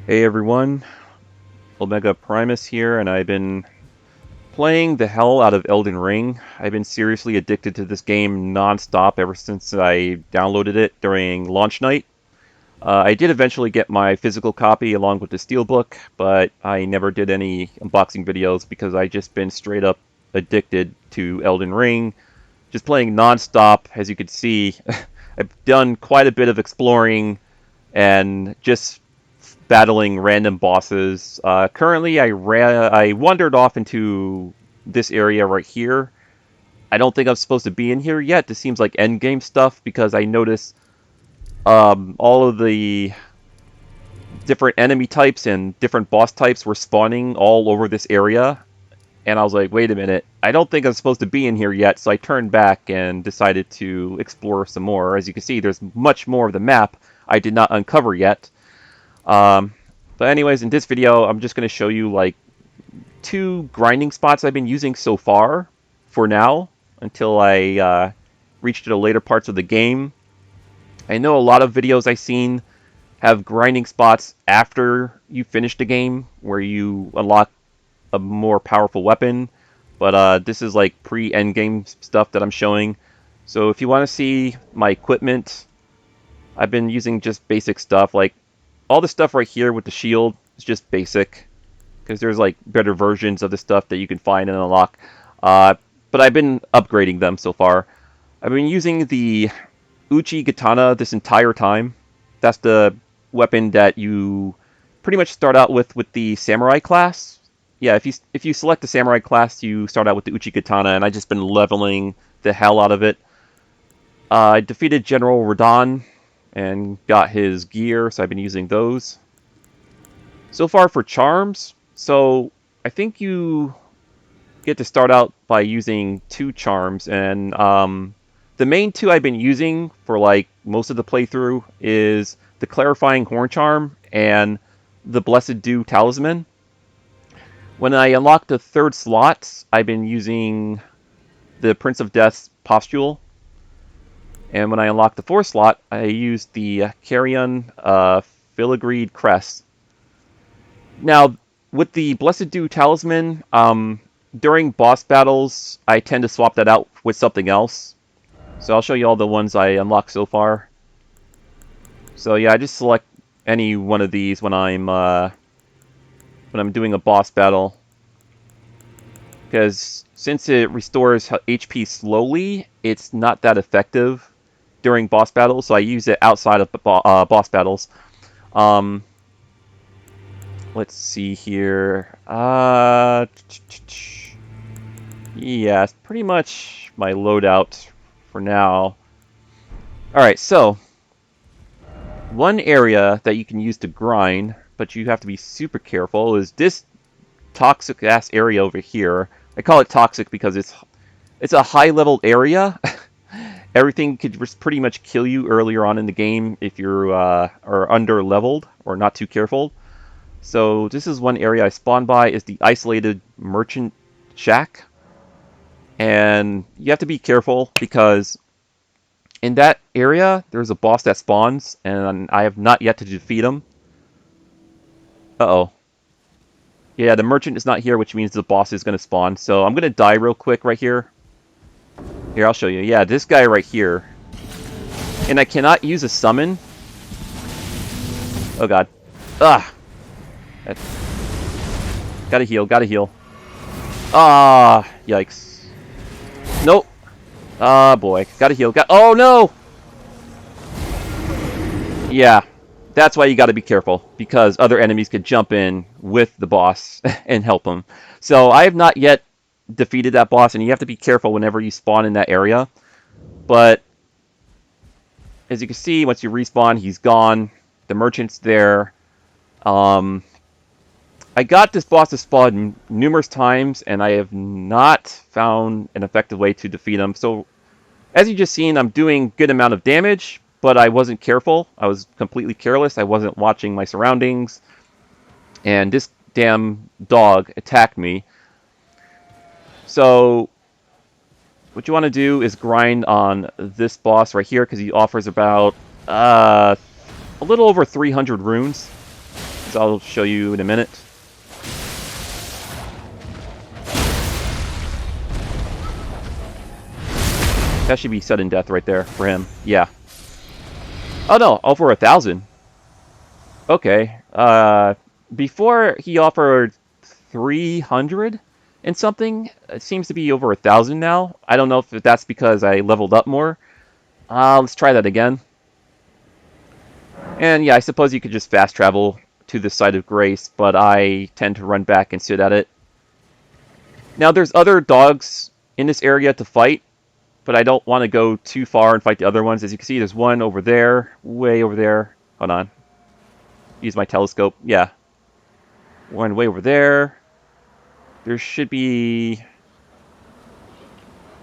Hey everyone, Omega Primus here, and I've been playing the hell out of Elden Ring. I've been seriously addicted to this game non-stop ever since I downloaded it during launch night. I did eventually get my physical copy along with the steelbook, but I never did any unboxing videos because I just been straight up addicted to Elden Ring, just playing non-stop. As you can see, I've done quite a bit of exploring and just battling random bosses. Currently, I wandered off into this area right here. I don't think I'm supposed to be in here yet. This seems like endgame stuff because I notice all of the different enemy types and different boss types were spawning all over this area. And I was like, wait a minute, I don't think I'm supposed to be in here yet. So I turned back and decided to explore some more. As you can see, there's much more of the map I did not uncover yet. Um, but anyways, in this video, I'm just going to show you like two grinding spots I've been using so far for now until I reach to the later parts of the game. I know a lot of videos I've seen have grinding spots after you finish the game where you unlock a more powerful weapon, but this is like pre-end game stuff that I'm showing. So if you want to see my equipment, I've been using just basic stuff. Like all the stuff right here with the shield is just basic because there's like better versions of the stuff that you can find and unlock. Uh, but I've been upgrading them so far. I've been using the Uchi Katana this entire time. That's the weapon that you pretty much start out with the Samurai class. Yeah, if you select the Samurai class, you start out with the Uchi Katana, and I've just been leveling the hell out of it. I defeated General Radon and got his gear, so I've been using those. So far for charms, so I think you get to start out by using two charms, and the main two I've been using for like most of the playthrough is the Clarifying Horn Charm and the Blessed Dew Talisman. When I unlock the third slot, I've been using the Prince of Death's Postule, and when I unlock the fourth slot, I use the Carrion Filigreed Crest. Now, with the Blessed Dew Talisman, during boss battles, I tend to swap that out with something else. So I'll show you all the ones I unlocked so far. So yeah, I just select any one of these when I'm doing a boss battle, because since it restores HP slowly, it's not that effective during boss battles. So I use it outside of boss battles. Um, let's see here. Yeah, it's pretty much my loadout for now. Alright, so one area that you can use to grind, but you have to be super careful, is this toxic ass area over here. I call it toxic because it's a high level area. Everything could just pretty much kill you earlier on in the game if you're are under leveled or not too careful. So this is one area I spawn by, is the isolated merchant shack. And you have to be careful because in that area there's a boss that spawns and I have not yet to defeat him. Uh-oh. Yeah, the merchant is not here, which means the boss is going to spawn. So I'm going to die real quick right here. Here, I'll show you. Yeah, this guy right here. And I cannot use a summon. Oh god. Ah! Gotta heal, gotta heal. Ah, yikes. Nope. Ah, boy. Gotta heal. Oh, no! Yeah, that's why you gotta be careful, because other enemies could jump in with the boss and help him. So I have not yet defeated that boss, and you have to be careful whenever you spawn in that area. But as you can see, once you respawn, he's gone. The merchant's there. I got this boss to spawn numerous times, and I have not found an effective way to defeat him. So, as you just seen, I'm doing good amount of damage, but I wasn't careful. I was completely careless. I wasn't watching my surroundings, and this damn dog attacked me. So, what you want to do is grind on this boss right here, because he offers about a little over 300 runes. So I'll show you in a minute. That should be sudden death right there for him. Yeah. Oh no, over 1,000. Okay. Before he offered 300 and something. It seems to be over 1,000 now. I don't know if that's because I leveled up more. Let's try that again. And yeah, I suppose you could just fast travel to the site of grace, but I tend to run back and sit at it. Now, there's other dogs in this area to fight, but I don't want to go too far and fight the other ones. As you can see, there's one over there, way over there. Hold on. Use my telescope. Yeah. One way over there. There should be...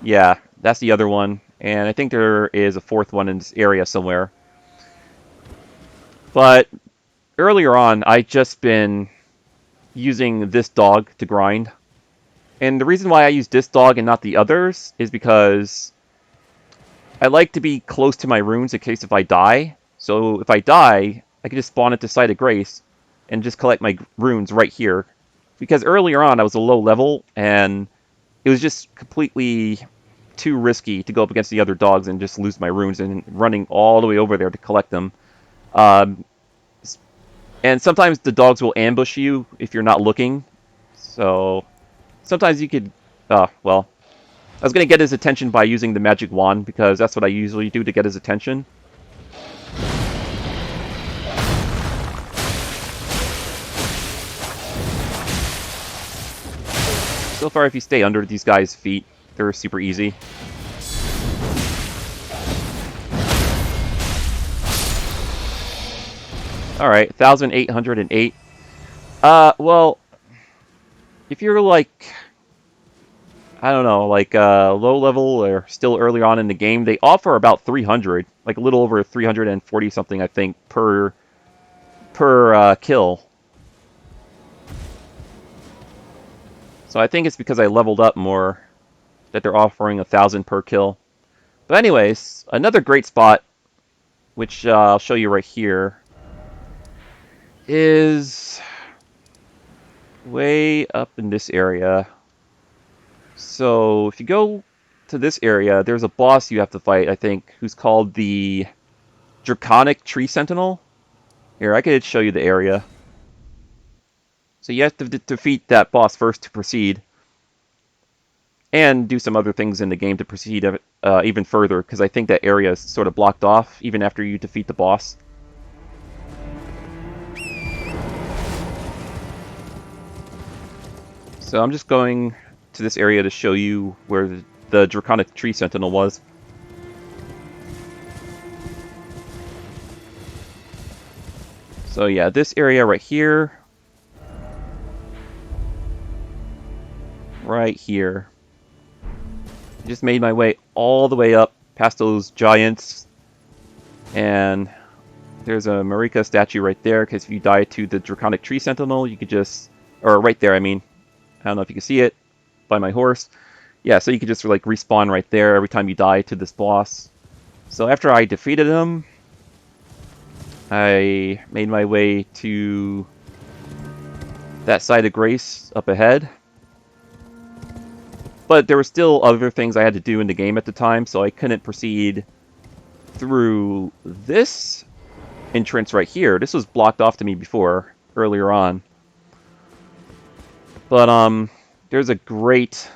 Yeah, that's the other one. And I think there is a fourth one in this area somewhere. But earlier on, I just been using this dog to grind. And the reason why I use this dog and not the others is because I like to be close to my runes in case if I die. So if I die, I can just spawn at the site of grace and just collect my runes right here. Because earlier on, I was a low level, and it was just completely too risky to go up against the other dogs and just lose my runes and running all the way over there to collect them. And sometimes the dogs will ambush you if you're not looking. So sometimes you could... well, I was going to get his attention by using the magic wand, because that's what I usually do to get his attention. So far, if you stay under these guys' feet, they're super easy. Alright, 1,808. Well, if you're like, I don't know, like low level or still early on in the game, they offer about 300, like a little over 340 something, I think, per kill. So I think it's because I leveled up more that they're offering 1,000 per kill. But anyways, another great spot, which I'll show you right here, is way up in this area. So if you go to this area, there's a boss you have to fight, I think, who's called the Draconic Tree Sentinel. Here, I could show you the area. So you have to defeat that boss first to proceed. And do some other things in the game to proceed even further, because I think that area is sort of blocked off even after you defeat the boss. So I'm just going to this area to show you where the Draconic Tree Sentinel was. So yeah, this area right here. Right here. Just made my way all the way up past those giants. And there's a Marika statue right there, because if you die to the Draconic Tree Sentinel, you could just... Or right there, I mean. I don't know if you can see it by my horse. Yeah, so you could just like respawn right there every time you die to this boss. So after I defeated him, I made my way to that site of grace up ahead. But there were still other things I had to do in the game at the time, so I couldn't proceed through this entrance right here. This was blocked off to me before, earlier on. But there's a great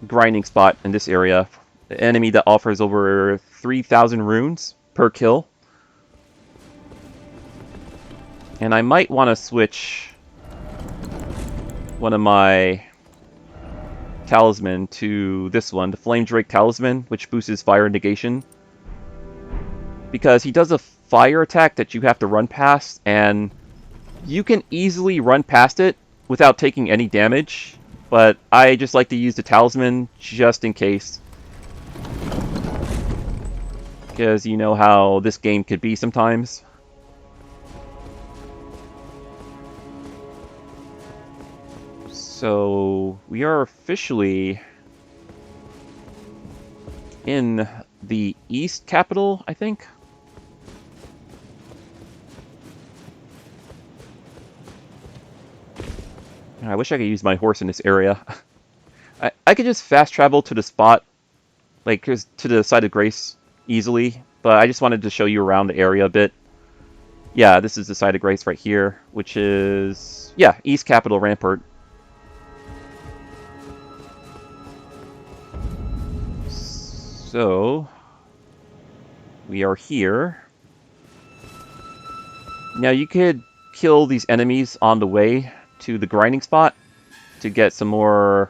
grinding spot in this area. An enemy that offers over 3,000 runes per kill. And I might want to switch one of my talisman to this one, the Flame Drake Talisman, which boosts fire negation. Because he does a fire attack that you have to run past, and you can easily run past it without taking any damage, but I just like to use the talisman just in case. Because you know how this game could be sometimes. So we are officially in the East Capital, I think. I wish I could use my horse in this area. I could just fast travel to the spot, like to the side of Grace easily, but I just wanted to show you around the area a bit. Yeah, this is the side of Grace right here, which is, yeah, East Capital Rampart. So, we are here. Now you could kill these enemies on the way to the grinding spot to get some more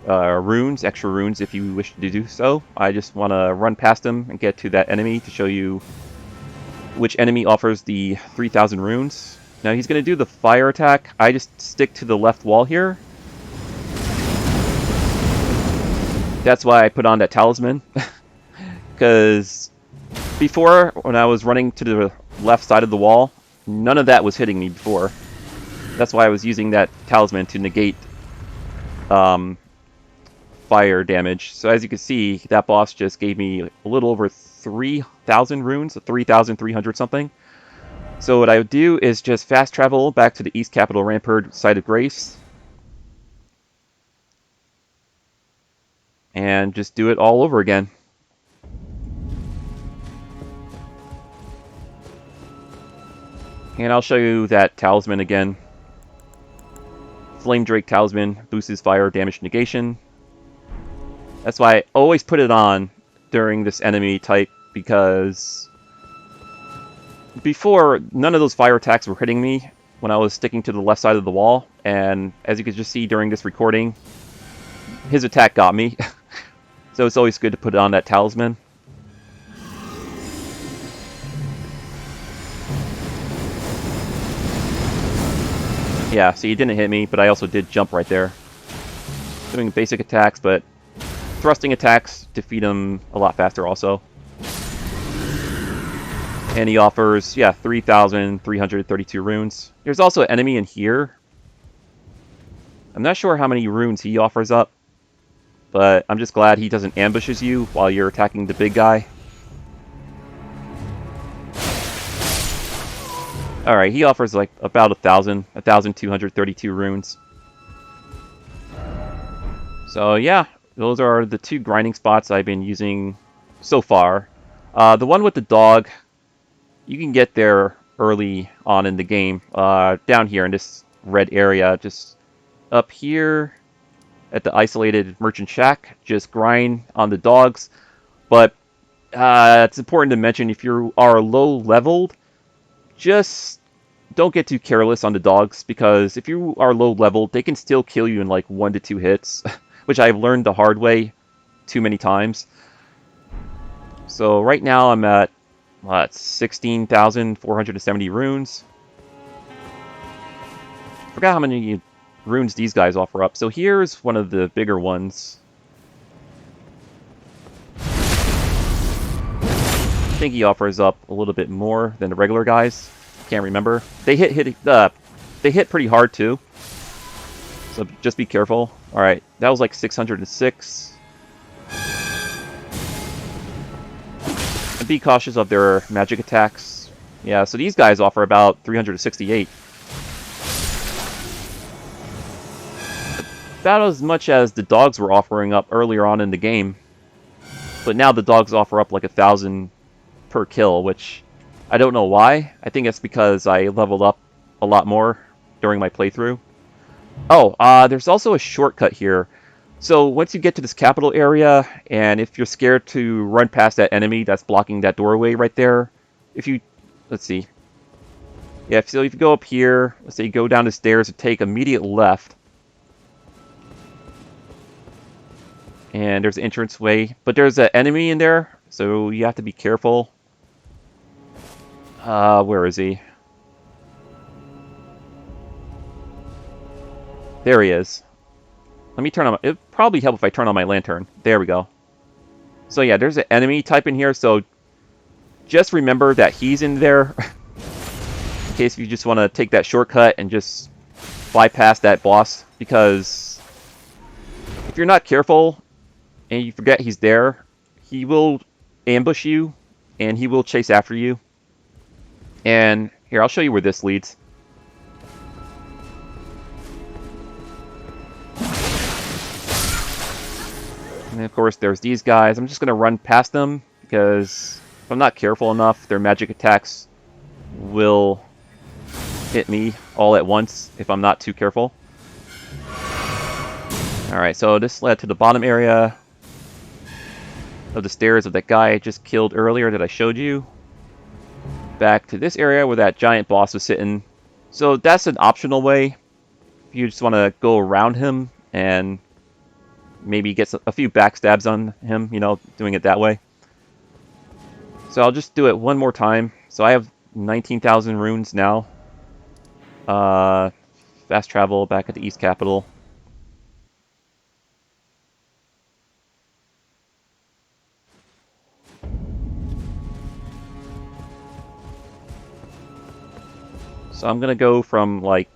runes, extra runes if you wish to do so. I just want to run past them and get to that enemy to show you which enemy offers the 3,000 runes. Now he's going to do the fire attack. I just stick to the left wall here. That's why I put on that talisman. Because before, when I was running to the left side of the wall, none of that was hitting me before. That's why I was using that talisman to negate fire damage. So as you can see, that boss just gave me a little over 3,000 runes, 3,300 something. So what I would do is just fast travel back to the East Capital Rampart site of Grace. And just do it all over again. And I'll show you that talisman again. Flame Drake Talisman boosts fire damage negation. That's why I always put it on during this enemy type, because before, none of those fire attacks were hitting me when I was sticking to the left side of the wall, and as you can just see during this recording, his attack got me. So it's always good to put on that talisman. Yeah, so he didn't hit me, but I also did jump right there. Doing basic attacks, but thrusting attacks defeat him a lot faster also. And he offers, yeah, 3,332 runes. There's also an enemy in here. I'm not sure how many runes he offers up, but I'm just glad he doesn't ambushes you while you're attacking the big guy. Alright, he offers like about 1,232 runes. So yeah, those are the two grinding spots I've been using so far. The one with the dog, you can get there early on in the game. Down here in this red area, just up here at the isolated merchant shack, just grind on the dogs. But it's important to mention, if you are low leveled, just don't get too careless on the dogs, because if you are low leveled, they can still kill you in like 1 to 2 hits, which I've learned the hard way too many times. So right now I'm at 16,470 runes. Forgot how many runes these guys offer up. So here's one of the bigger ones. I think he offers up a little bit more than the regular guys. Can't remember. They hit pretty hard too. So just be careful. All right, that was like 606. And be cautious of their magic attacks. Yeah, so these guys offer about 368. About as much as the dogs were offering up earlier on in the game. But now the dogs offer up like 1,000 per kill, which I don't know why. I think it's because I leveled up a lot more during my playthrough. Oh, there's also a shortcut here. So once you get to this capital area, and if you're scared to run past that enemy that's blocking that doorway right there, if you, let's see. Yeah, so if you go up here, let's say you go down the stairs and take immediate left. And there's an entranceway, but there's an enemy in there, so you have to be careful. Where is he? There he is. Let me turn on. It'd probably help if I turn on my lantern. There we go. So yeah, there's an enemy type in here, so just remember that he's in there. In case you just want to take that shortcut and just bypass that boss, because if you're not careful and you forget he's there, he will ambush you and he will chase after you. And here, I'll show you where this leads. And of course, there's these guys. I'm just going to run past them because if I'm not careful enough, their magic attacks will hit me all at once if I'm not too careful. Alright, so this led to the bottom area of the stairs of that guy I just killed earlier that I showed you. Back to this area where that giant boss was sitting. So that's an optional way. If you just want to go around him and maybe get a few backstabs on him, you know, doing it that way. So I'll just do it one more time. So I have 19,000 runes now. Fast travel back at the East Capital. So I'm gonna go from like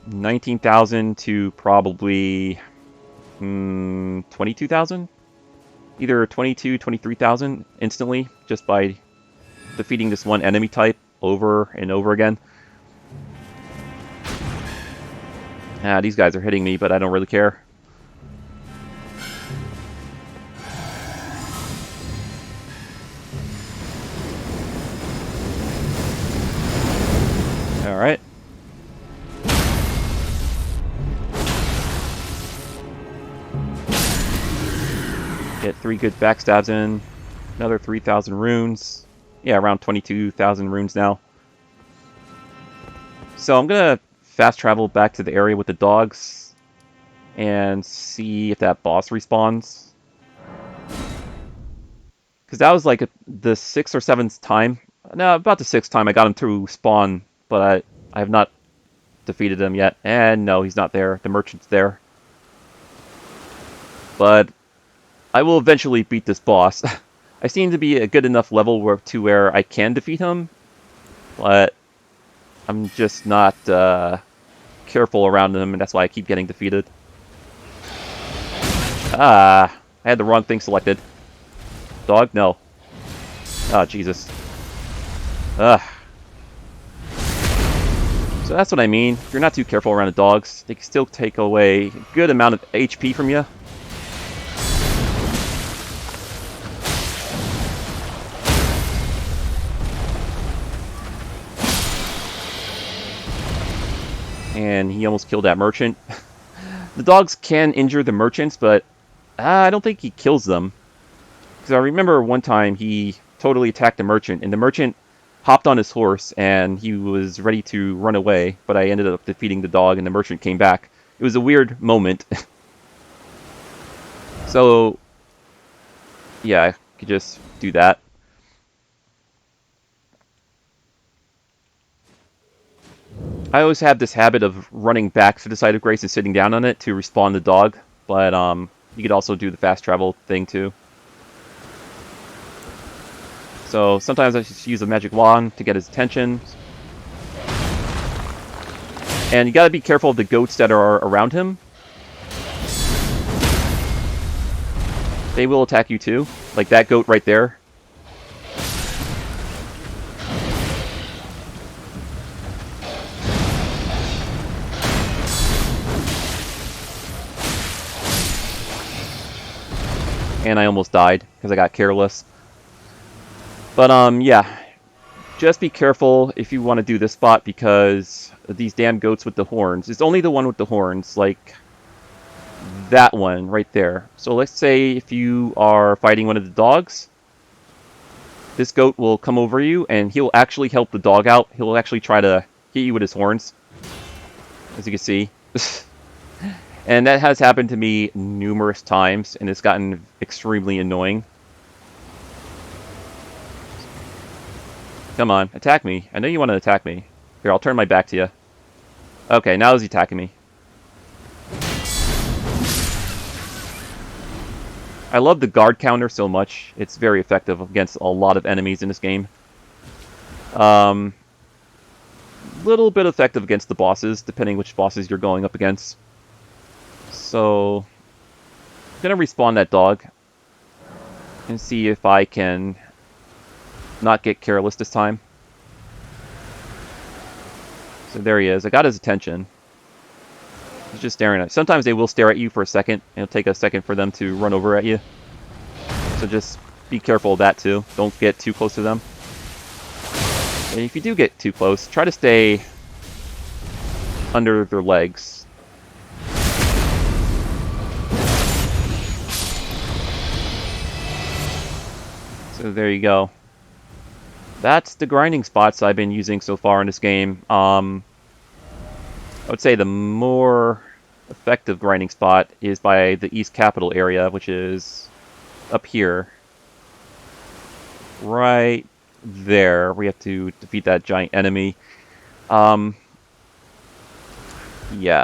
19,000 to probably 22,000? Either 22, 23,000 instantly, just by defeating this one enemy type over and over again. These guys are hitting me, but I don't really care. Alright. Get 3 good backstabs in. Another 3,000 runes. Yeah, around 22,000 runes now. So I'm gonna fast travel back to the area with the dogs and see if that boss respawns. Because that was like the 6th or 7th time. No, about the 6th time I got him to spawn, but I have not defeated him yet. And no, he's not there. The merchant's there. But I will eventually beat this boss. I seem to be a good enough level where I can defeat him, but I'm just not careful around him, and that's why I keep getting defeated. I had the wrong thing selected. Dog? No. Oh, Jesus. Ugh. So that's what I mean. If you're not too careful around the dogs, they can still take away a good amount of HP from you. And he almost killed that merchant. The dogs can injure the merchants, but I don't think he kills them. Because I remember one time he totally attacked the merchant, and the merchant hopped on his horse, and he was ready to run away, but I ended up defeating the dog, and the merchant came back. It was a weird moment. So, yeah, I could just do that. I always have this habit of running back to the site of grace and sitting down on it to respawn the dog, but you could also do the fast travel thing too. So sometimes I just use a magic wand to get his attention. And you gotta be careful of the goats that are around him. They will attack you too, like that goat right there. And I almost died because I got careless. But yeah, just be careful if you want to do this spot because these damn goats with the horns. It's only the one with the horns, like that one right there. So let's say if you are fighting one of the dogs, this goat will come over you and he'll actually help the dog out. He'll actually try to hit you with his horns, as you can see. And that has happened to me numerous times, and it's gotten extremely annoying. Come on, attack me. I know you want to attack me. Here, I'll turn my back to you. Okay, now he's attacking me. I love the guard counter so much. It's very effective against a lot of enemies in this game. Little bit effective against the bosses, depending which bosses you're going up against. So, I'm gonna respawn that dog and see if I can not get careless this time. So there he is. I got his attention. He's just staring at. Sometimes they will stare at you for a second. It'll take a second for them to run over at you. So just be careful of that too. Don't get too close to them. And if you do get too close, try to stay under their legs. So there you go. That's the grinding spots I've been using so far in this game. I would say the more effective grinding spot is by the East Capital area, which is up here. Right there. We have to defeat that giant enemy. Yeah,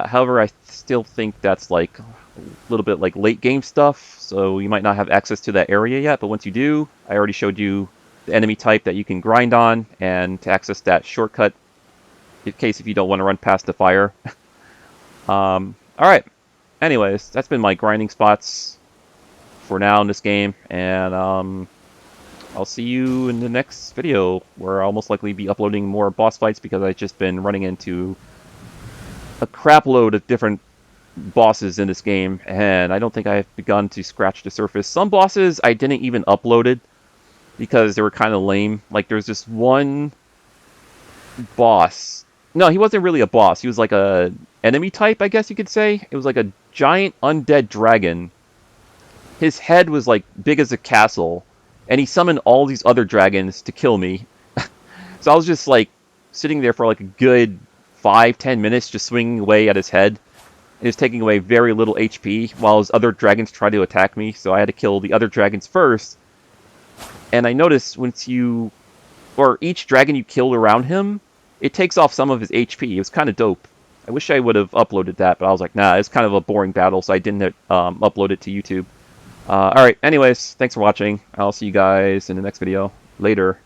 however, I still think that's like a little bit like late game stuff, so you might not have access to that area yet, but once you do, I already showed you the enemy type that you can grind on, and to access that shortcut, in case if you don't want to run past the fire. Alright, anyways, that's been my grinding spots for now in this game, and I'll see you in the next video, where I'll most likely be uploading more boss fights, because I've just been running into a crap load of different bosses in this game, and I don't think I've begun to scratch the surface. Some bosses I didn't even upload it because they were kind of lame. Like, there's this one boss. No, he wasn't really a boss. He was like a enemy type, I guess you could say. It was like a giant undead dragon. His head was like big as a castle, and he summoned all these other dragons to kill me. So I was just like sitting there for like a good 5-10 minutes just swinging away at his head. He was taking away very little HP while his other dragons tried to attack me, so I had to kill the other dragons first. And I noticed each dragon you killed around him, it takes off some of his HP. It was kind of dope. I wish I would have uploaded that, but I was like, nah, it's kind of a boring battle, so I didn't upload it to YouTube. Alright, anyways, thanks for watching. I'll see you guys in the next video. Later.